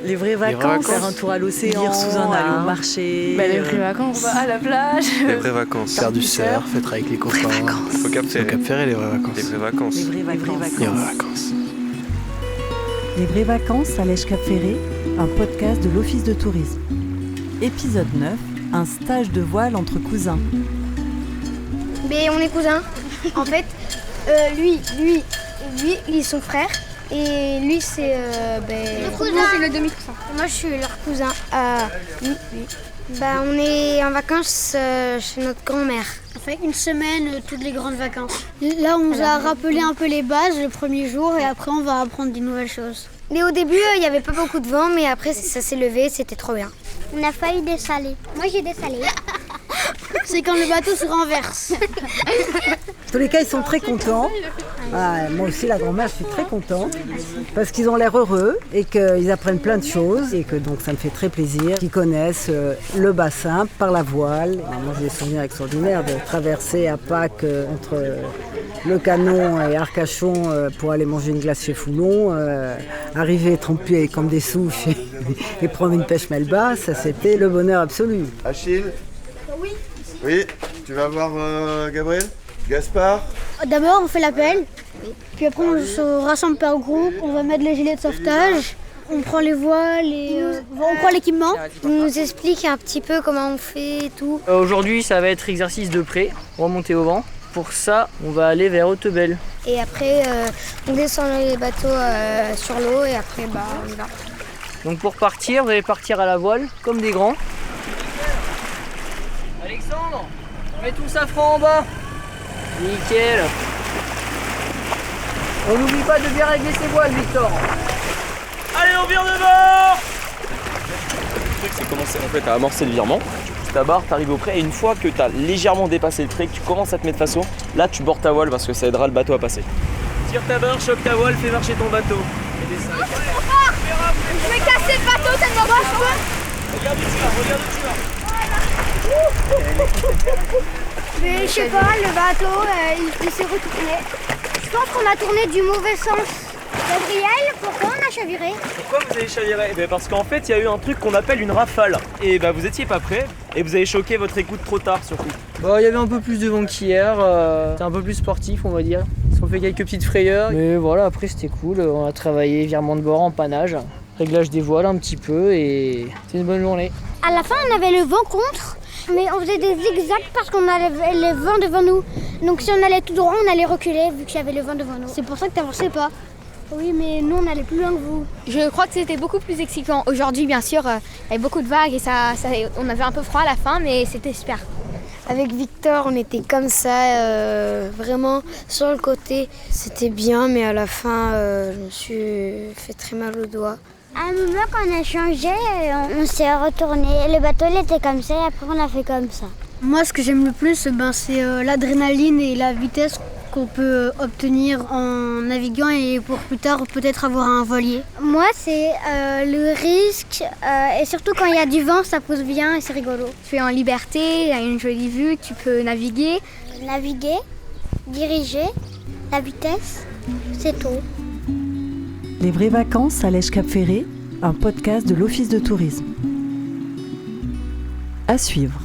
Les vraies vacances, faire un tour à l'océan, lire sous un aller arbre, au marché. Les vraies vacances. On va à la plage. Les vraies vacances. Faire du surf, être avec les copains. Au Cap C'est au Cap Ferré, les vraies vacances. Les vraies vacances. Les vraies vacances. Les vraies vacances. Les vraies vacances à l'Èche Cap Ferré, un podcast de l'Office de tourisme. Épisode 9, un stage de voile entre cousins. Mais on est cousins. En fait, lui, il est son frère. Et lui, c'est moi, c'est le demi-cousin. Moi, je suis leur cousin. Oui. On est en vacances chez notre grand-mère. On fait une semaine, toutes les grandes vacances. Là, on nous a rappelé un peu les bases le premier jour et après, on va apprendre des nouvelles choses. Mais au début, il n'y avait pas beaucoup de vent, mais après, ça s'est levé, c'était trop bien. On a failli dessaler. Moi, j'ai dessalé. C'est quand le bateau se renverse. En tous les cas, ils sont très contents. Moi aussi, la grand-mère, je suis très contente parce qu'ils ont l'air heureux et qu'ils apprennent plein de choses et que donc ça me fait très plaisir qu'ils connaissent le bassin par la voile. Moi, j'ai des souvenirs extraordinaires de traverser à Pâques entre le Canon et Arcachon pour aller manger une glace chez Foulon, arriver trempés comme des souches et prendre une pêche melba, ça c'était le bonheur absolu. Achille ? Oui, tu vas voir Gabriel ? Gaspard ? D'abord, on fait l'appel. Puis après, on se rassemble par groupe. On va mettre les gilets de sauvetage. On prend les voiles et on prend l'équipement. Il nous explique un petit peu comment on fait et tout. Aujourd'hui, ça va être exercice de près, remonter au vent. Pour ça, on va aller vers Hautebelle. Et après, on descend les bateaux sur l'eau et après, on y va. Donc pour partir, vous allez partir à la voile, comme des grands. Alexandre, on met tout le safran en bas. Nickel. On n'oublie pas de bien régler ses voiles, Victor. Allez, on vire de bord. Le truc, c'est commencer en fait à amorcer le virement. Tu pousses ta barre, tu arrives au près et une fois que tu as légèrement dépassé le trait, que tu commences à te mettre façon, là tu bordes ta voile parce que ça aidera le bateau à passer. Tire ta barre, choque ta voile, fais marcher ton bateau. Et descends. Je vais casser le bateau tellement que je peux. Regarde où tu vas. Mais je sais pas, le bateau, il s'est retourné. Je pense qu'on a tourné du mauvais sens. Gabriel, pourquoi on a chaviré ? Pourquoi vous avez chaviré ? Parce qu'en fait, il y a eu un truc qu'on appelle une rafale. Et vous étiez pas prêt et vous avez choqué votre écoute trop tard surtout. Il y avait un peu plus de vent qu'hier, c'était un peu plus sportif on va dire. On fait quelques petites frayeurs, mais voilà, après c'était cool. On a travaillé virement de bord, empannage, réglage des voiles un petit peu et c'est une bonne journée. À la fin, on avait le vent contre, mais on faisait des zigzags parce qu'on avait le vent devant nous. Donc si on allait tout droit, on allait reculer vu qu'il y avait le vent devant nous. C'est pour ça que t'avançais pas. Oui, mais nous, on allait plus loin que vous. Je crois que c'était beaucoup plus excitant. Aujourd'hui, bien sûr, il y avait beaucoup de vagues et on avait un peu froid à la fin, mais c'était super. Avec Victor, on était comme ça, vraiment sur le côté. C'était bien, mais à la fin, je me suis fait très mal au doigt. À un moment, quand on a changé, on s'est retourné. Le bateau, il était comme ça et après, on a fait comme ça. Moi, ce que j'aime le plus, c'est l'adrénaline et la vitesse qu'on peut obtenir en naviguant et pour plus tard peut-être avoir un voilier. Moi, c'est le risque et surtout quand il y a du vent, ça pousse bien et c'est rigolo. Tu es en liberté, il y a une jolie vue, tu peux naviguer. Naviguer, diriger, la vitesse, c'est tout. Les vraies vacances à l'Èche Cap Ferré, un podcast de l'Office de tourisme. À suivre.